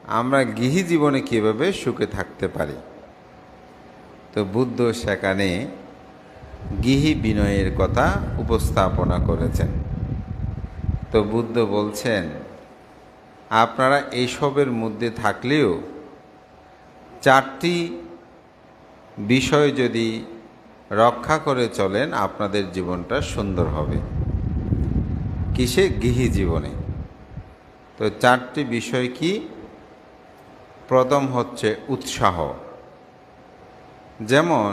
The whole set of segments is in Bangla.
আমরা গৃহী জীবনে কীভাবে সুখে থাকতে পারি। তো বুদ্ধ সেখানে গৃহী বিনয়ের কথা উপস্থাপনা করেছেন। তো বুদ্ধ বলছেন, আপনারা এইসবের মধ্যে থাকলেও 4টি বিষয় যদি রক্ষা করে চলেন আপনাদের জীবনটা সুন্দর হবে। কিসে? গৃহী জীবনে। তো 4টি বিষয় কি? প্রথম হচ্ছে উৎসাহ। যেমন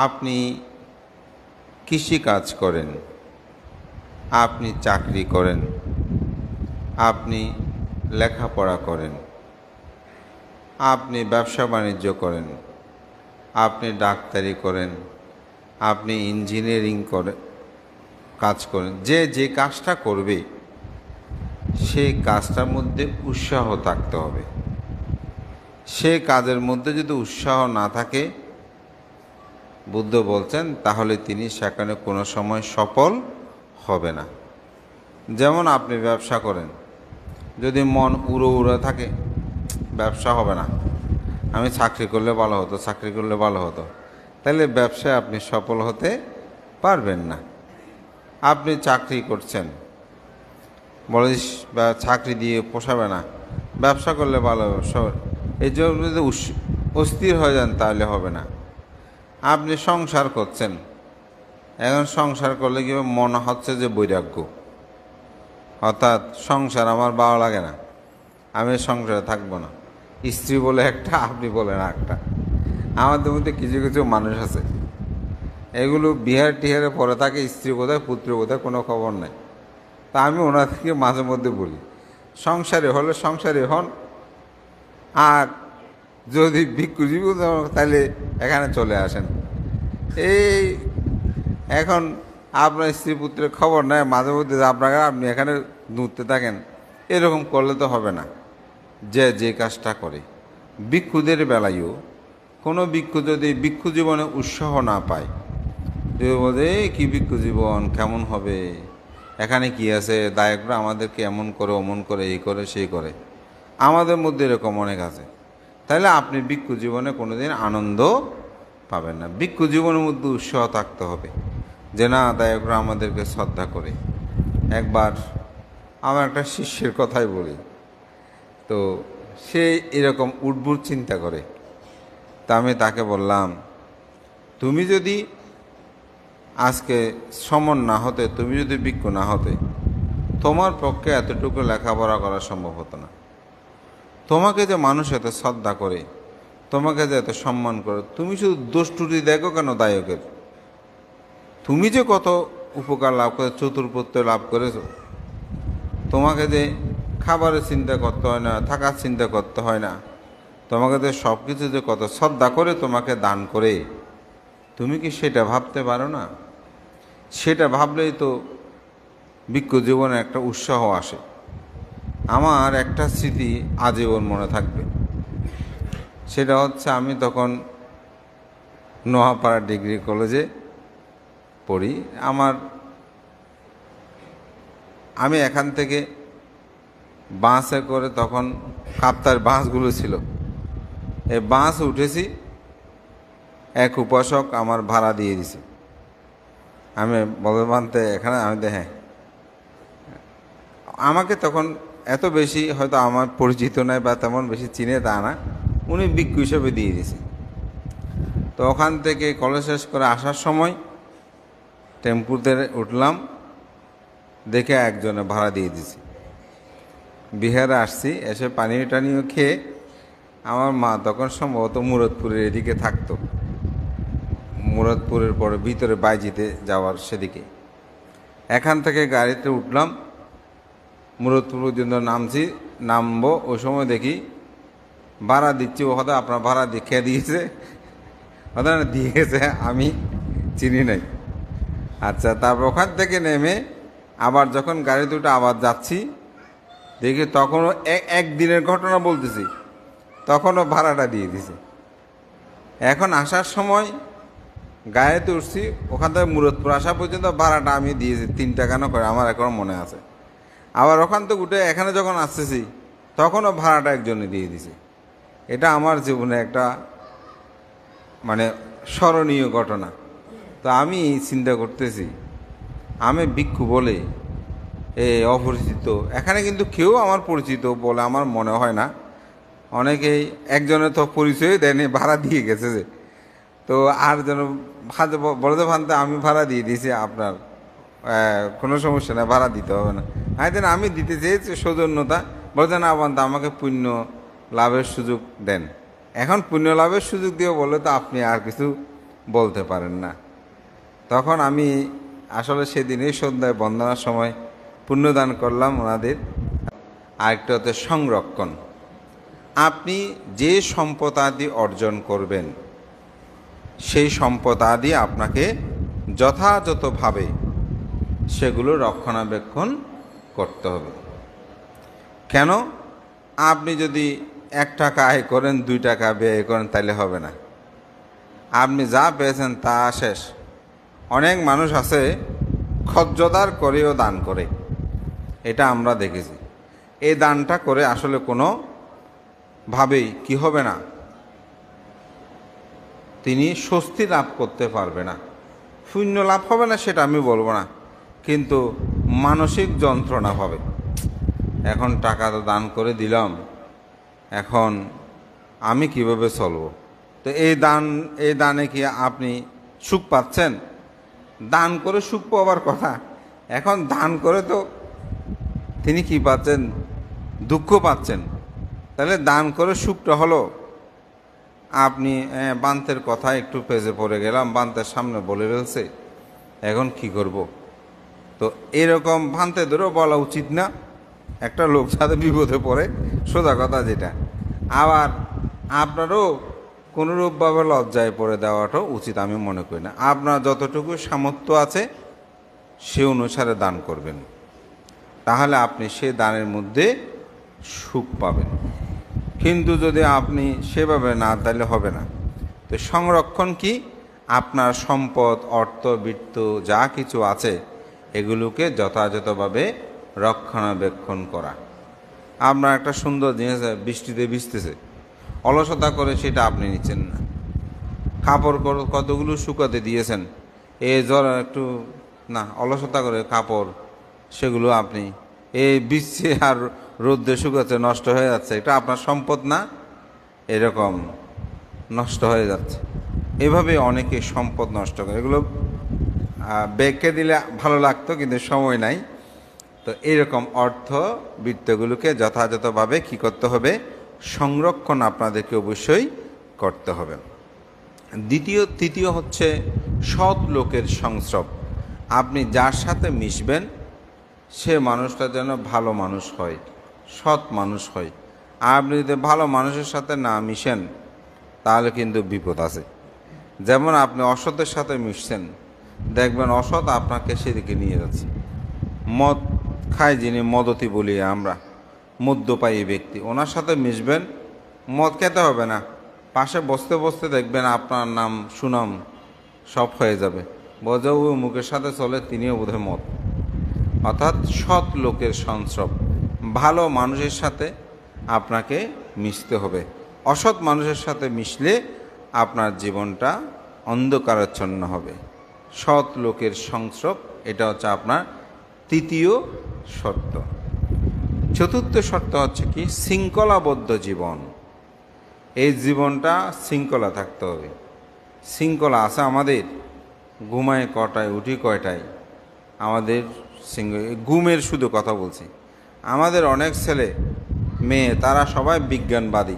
আপনি কৃষিকাজ করেন, আপনি চাকরি করেন, আপনি লেখাপড়া করেন, আপনি ব্যবসা বাণিজ্য করেন, আপনি ডাক্তারি করেন, আপনি ইঞ্জিনিয়ারিং কাজ করেন, যে কাজটা করবে সেই কাজটার মধ্যে উৎসাহ থাকতে হবে। সে কাজের মধ্যে যদি উৎসাহ না থাকে, বুদ্ধ বলছেন, তাহলে তিনি সেখানে কোনো সময় সফল হবে না। যেমন আপনি ব্যবসা করেন, যদি মন উড়ো থাকে, ব্যবসা হবে না। আমি চাকরি করলে ভালো হতো, চাকরি করলে ভালো হতো, তাহলে ব্যবসায় আপনি সফল হতে পারবেন না। আপনি চাকরি করছেন, বলিস বা চাকরি দিয়ে পোষাবে না, ব্যবসা করলে ভালো, ব্যবসা এই জন্য যদি অস্থির হয়ে যান তাহলে হবে না। আপনি সংসার করছেন, এখন সংসার করলে কি মনে হচ্ছে যে বৈরাগ্য, অর্থাৎ সংসার আমার ভালো লাগে না, আমি সংসারে থাকবো না। স্ত্রী বলে একটা, আপনি বলেন একটা। আমাদের মধ্যে কিছু কিছু মানুষ আছে, এগুলো বিহার টিহারে পরে থাকে, স্ত্রী বোধহয় পুত্র বোধহয় কোনো খবর নাই। তা আমি ওনার থেকে মাঝে মধ্যে বলি, সংসারে হলে সংসারে হন, আর যদি ভিক্ষুজীবী তাহলে এখানে চলে আসেন। এই এখন আপনার স্ত্রী পুত্রের খবর নেয়, মাঝে মধ্যে আপনাকে আপনি এখানে ঘুরতে থাকেন, এরকম করলে তো হবে না। যে কাজটা করে, ভিক্ষুদের বেলায়ও কোনো ভিক্ষু যদি ভিক্ষু জীবনে উৎসাহ না পায়, যদি বলে কি ভিক্ষু জীবন কেমন হবে, এখানে কি আছে, দায়করা আমাদেরকে এমন করে অমন করে, এই করে সেই করে, আমাদের মধ্যে এরকম অনেক আছে, তাহলে আপনি ভিক্ষু জীবনে কোনোদিন আনন্দ পাবেন না। ভিক্ষু জীবনের মধ্যে উৎসাহ থাকতে হবে যে না, দায়করা আমাদেরকে শ্রদ্ধা করে। একবার আমার একটা শিষ্যের কথাই বলি, তো সে এরকম উদ্ভুত চিন্তা করে। তা আমি তাকে বললাম, তুমি যদি আজকে সমন না হতে, তুমি যদি ভিক্ষু না হতে, তোমার পক্ষে এতটুকু লেখাপড়া করা সম্ভব হতো না। তোমাকে যে মানুষ এত শ্রদ্ধা করে, তোমাকে যে এত সম্মান করে, তুমি শুধু দোষ ত্রুটি দেখো কেন দায়কের? তুমি যে কত উপকার লাভ করে, চতুর্পত্য লাভ করেছো, তোমাকে যে খাবারের চিন্তা করতে হয় না, থাকার চিন্তা করতে হয় না, তোমাকে যে সব কিছু যে কত শ্রদ্ধা করে তোমাকে দান করে, তুমি কি সেটা ভাবতে পারো না? সেটা ভাবলেই তো ভিক্ষু জীবনে একটা উৎসাহ আসে। আমার একটা স্মৃতি আজীবন মনে থাকবে। সেটা হচ্ছে, আমি তখন নোয়াপাড়া ডিগ্রি কলেজে পড়ি। আমি এখান থেকে বাসে করে, তখন কাপ্তার বাসগুলো ছিল, এই বাস উঠেছি, এক উপাসক আমার ভাড়া দিয়ে দিছে। আমি বলবানতে এখানে, আমি হ্যাঁ, আমাকে তখন এত বেশি হয়তো আমার পরিচিত নয় বা তেমন বেশি চিনে তা না, উনি ভিক্ষু হিসেবে দিয়ে দিয়েছে। তো ওখান থেকে কলেজ শেষ করে আসার সময় টেম্পুতে উঠলাম, দেখে একজনে ভাড়া দিয়ে দিয়েছি। বিহারে আসছি, এসে পানি টানিও খেয়ে, আমার মা তখন সম্ভবত মুরাদপুরের এদিকে থাকতো, মুরাদপুরের পরে ভিতরে বাইজিতে যাওয়ার সেদিকে। এখান থেকে গাড়িতে উঠলাম, মুরাদপুর পর্যন্ত নামবো, ওই সময় দেখি ভাড়া দিচ্ছি, ও হয়তো আপনার ভাড়া দেখে দিয়েছে, হয়তো দিয়ে গেছে, আমি চিনি নাই। আচ্ছা, তারপর ওখান থেকে নেমে আবার যখন গাড়িতে উঠে আবার যাচ্ছি, দেখি তখনও একদিনের ঘটনা বলতেছি, তখনও ভাড়াটা দিয়ে দিছে। এখন আসার সময় গাড়িতে উঠছি, ওখান থেকে মুরাদপুর আসা পর্যন্ত ভাড়াটা আমি দিয়েছি 3 টাকা না করে, আমার এখনো মনে আছে। আবার ওখান থেকে উঠে এখানে যখন আসতেছি, তখনও ভাড়াটা একজনে দিয়ে দিছে। এটা আমার জীবনে একটা মানে স্মরণীয় ঘটনা। তো আমি চিন্তা করতেছি, আমি ভিক্ষু বলে অপরিচিত, এখানে কিন্তু কেউ আমার পরিচিত বলে আমার মনে হয় না। অনেকেই, একজনের তো পরিচয় দেয়নি, ভাড়া দিয়ে গেছে যে। তো আর যেন বলতে ভানতে আমি ভাড়া দিয়ে দিয়েছি, আপনার কোনো সমস্যা নেই, ভাড়া দিতে হবে না। আমি দিতে চেয়েছি সৌজন্যতা, বলতে না বানতে আমাকে পুণ্য লাভের সুযোগ দেন। এখন পুণ্য লাভের সুযোগ দিয়ে বলে তো আপনি আর কিছু বলতে পারেন না। তখন আমি আসলে সেদিনই সন্ধ্যায় বন্দনার সময় পুণ্যদান করলাম ওনাদের। আরেকটা হচ্ছে সংরক্ষণ। আপনি যে সম্পদ আদি অর্জন করবেন, সেই সম্পদ আদি আপনাকে যথাযথভাবে সেগুলো রক্ষণাবেক্ষণ করতে হবে। কেন? আপনি যদি 1 টাকা আয় করেন, 2 টাকা ব্যয় করেন, তাহলে হবে না। আপনি যা পেয়েছেন তা শেষ। অনেক মানুষ আছে খজ্জদার করেও দান করে, এটা আমরা দেখেছি। এই দানটা করে আসলে কোনো ভাবেই কি হবে না, তিনি স্বস্তি লাভ করতে পারবে না। পুণ্য লাভ হবে না সেটা আমি বলবো না, কিন্তু মানসিক যন্ত্রণা হবে। এখন টাকা তো দান করে দিলাম, এখন আমি কিভাবে চলবো? তো এই দানে কি আপনি সুখ পাচ্ছেন? দান করে সুখ পাওয়ার কথা, এখন দান করে তো তিনি কি পাচ্ছেন? দুঃখ পাচ্ছেন। তাহলে দান করে সুখটা হলো, আপনি বান্তের কথা একটু পেজে পড়ে গেলাম, বান্তের সামনে বলে ফেলছে, এখন কি করব? তো এরকম ভান্তে ধরেও বলা উচিত না, একটা লোক যাতে বিপদে পড়ে, সোজা কথা যেটা। আবার আপনারও কোনোরূপভাবে লজ্জায় পড়ে দেওয়াটাও উচিত আমি মনে করি না। আপনার যতটুকু সামর্থ্য আছে সে অনুসারে দান করবেন, তাহলে আপনি সে দানের মধ্যে সুখ পাবেন। কিন্তু যদি আপনি সেভাবে না, তাহলে হবে না। তো সংরক্ষণ কি? আপনার সম্পদ, অর্থ, বৃত্ত যা কিছু আছে এগুলোকে যথাযথভাবে রক্ষণাবেক্ষণ করা। আপনার একটা সুন্দর জিনিস বৃষ্টিতে ভিজতেছে, অলসতা করে সেটা আপনি নিচ্ছেন না। কাপড় কতগুলো শুকাতে দিয়েছেন, জ্বর একটু না, অলসতা করে কাপড় সেগুলো আপনি ভিজছে আর রোদ্রে শুকাচ্ছে, নষ্ট হয়ে যাচ্ছে, এটা আপনার সম্পদ না, এরকম নষ্ট হয়ে যাচ্ছে। এভাবে অনেকে সম্পদ নষ্ট করে। এগুলো ব্যাখ্যা দিলে ভালো লাগতো, কিন্তু সময় নাই। তো এরকম অর্থ বৃত্তগুলোকে যথাযথভাবে কি করতে হবে? সংরক্ষণ আপনাদেরকে অবশ্যই করতে হবে। তৃতীয় হচ্ছে সৎ লোকের সংস্রব। আপনি যার সাথে মিশবেন সে মানুষটা যেন ভালো মানুষ হয়, সৎ মানুষ হয়। আপনি যদি ভালো মানুষের সাথে না মিশেন তাহলে কিন্তু বিপদ আছে। যেমন আপনি অসতের সাথে মিশছেন, দেখবেন অসৎ আপনাকে সেদিকে নিয়ে যাচ্ছে। মদ খায় যিনি, মদতি বলি আমরা, মদ্যপায়ী ব্যক্তি, ওনার সাথে মিশবেন, মদ খেতে হবে না, পাশে বসতে বসতে দেখবেন আপনার নাম সুনাম সব হয়ে যাবে, বোঝা ও মুখের সাথে চলে, তিনিও বোধহয় মদ। অর্থাৎ সৎ লোকের সংস্রব, ভালো মানুষের সাথে আপনাকে মিশতে হবে। অসৎ মানুষের সাথে মিশলে আপনার জীবনটা অন্ধকারাচ্ছন্ন হবে। সৎ লোকের সংস্রব, এটা হচ্ছে আপনার তৃতীয় শর্ত। চতুর্থ শর্ত হচ্ছে কি? শৃঙ্খলাবদ্ধ জীবন। এই জীবনটা শৃঙ্খলা থাকতে হবে। শৃঙ্খলা আছে আমাদের? ঘুমায় কটায়, উঠি কয়টায়, আমাদের ঘুমের শুধু কথা বলছি। আমাদের অনেক ছেলে মেয়ে তারা সবাই বিজ্ঞানবাদী,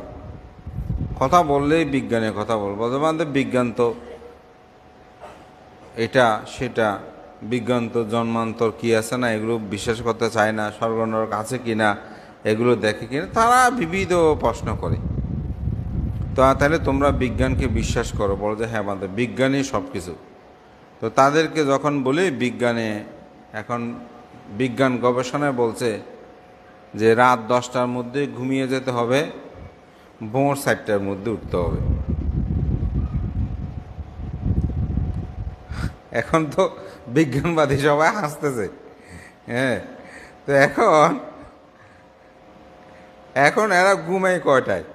কথা বললেই বিজ্ঞানের কথা বলবো। আমাদের বিজ্ঞান তো এটা সেটা, বিজ্ঞান তো জন্মান্তর কি আছে না এগুলো বিশ্বাস করতে চায় না, স্বর্গনরক আছে কিনা এগুলো দেখে কিনা, তারা বিবিধ প্রশ্ন করে। তো তাহলে তোমরা বিজ্ঞানকে বিশ্বাস করো, বলো যে হ্যাঁ আমাদের বিজ্ঞানই সব কিছু। তো তাদেরকে যখন বলি বিজ্ঞানে, এখন বিজ্ঞান গবেষণায় বলছে যে রাত 10টার মধ্যে ঘুমিয়ে যেতে হবে, ভোর 4টার মধ্যে উঠতে হবে। এখন তো বিজ্ঞানবাদী সবাই হাসতেছে। হ্যাঁ, তো এখন এরা ঘুমায় কয়টায়?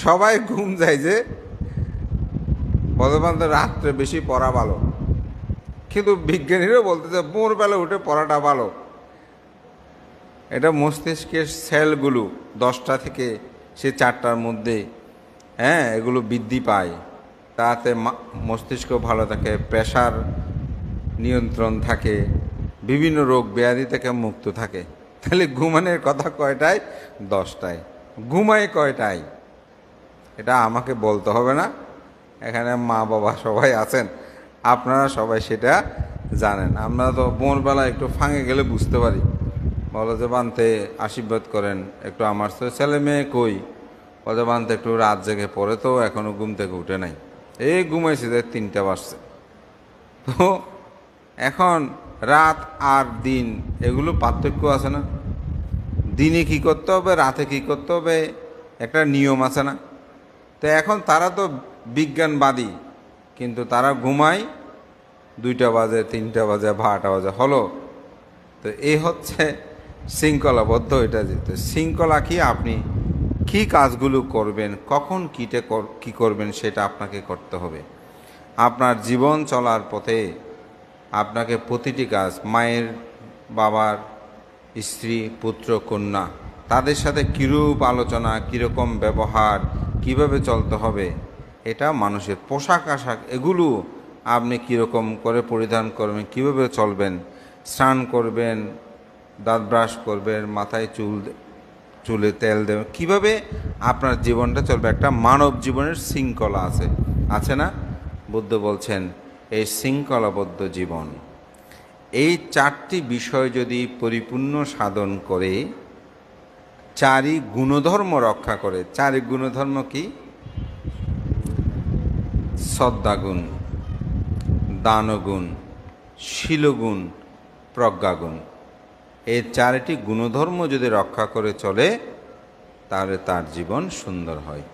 সবাই ঘুম যায় যে বর্তমান রাত্রে বেশি পড়া ভালো, কিন্তু বিজ্ঞানীরাও বলতেছে ভোরবেলা উঠে পড়াটা ভালো। এটা মস্তিষ্কের সেলগুলো 10টা থেকে সে 4টার মধ্যে এগুলো বৃদ্ধি পায়, তাতে মস্তিষ্ক ভালো থাকে, প্রেশার নিয়ন্ত্রণ থাকে, বিভিন্ন রোগ ব্যাধি থেকে মুক্ত থাকে। তাহলে ঘুমানোর কথা কয়টায়? 10টায়। ঘুমায় কয়টায়? এটা আমাকে বলতে হবে না, এখানে মা বাবা সবাই আছেন, আপনারা সবাই সেটা জানেন। আমরা তো ভোরবেলা একটু ফাঁকে গেলে বুঝতে পারি, বলো যে বানতে আশীর্বাদ করেন একটু, আমার তো ছেলে মেয়ে কই, বলে বানতে একটু রাত জেগে পড়ে, তো এখনও ঘুম থেকে উঠে নাই, এই ঘুমাইছে যে 3টা বাজছে। তো এখন রাত আর দিন এগুলো পার্থক্য আছে না? দিনে কি করতে হবে, রাতে কি করতে হবে, একটা নিয়ম আছে না? তো এখন তারা তো বিজ্ঞানবাদী, কিন্তু তারা ঘুমায় 2টা বাজে, 3টা বাজে, 12টা বাজে হলো। তো এই হচ্ছে শৃঙ্খলাবদ্ধ। এটা যেতে শৃঙ্খলা কি, আপনি কি কাজগুলো করবেন, কখন কি করবেন, সেটা আপনাকে করতে হবে। আপনার জীবন চলার পথে আপনাকে প্রতিটি কাজ, মায়ের, বাবার, স্ত্রী, পুত্র, কন্যা, তাদের সাথে কীরূপ আলোচনা, কীরকম ব্যবহার, কিভাবে চলতে হবে, এটা মানুষের পোশাক আশাক, এগুলো আপনি কীরকম করে পরিধান করবেন, কিভাবে চলবেন, স্নান করবেন, দাঁত ব্রাশ করবেন, মাথায় চুলে তেল দেবেন, কিভাবে আপনার জীবনটা চলবে, একটা মানব জীবনের শৃঙ্খলা আছে না? বুদ্ধ বলছেন এই শৃঙ্খলাবদ্ধ জীবন, এই 4টি বিষয় যদি পরিপূর্ণ সাধন করে, 4ই গুণধর্ম রক্ষা করে। 4 গুণধর্ম কি? শ্রদ্ধাগুণ, দানগুণ, শীলগুণ, প্রজ্ঞাগুণ। এই 4টি গুণধর্ম যদি রক্ষা করে চলে, তাহলে তার জীবন সুন্দর হয়।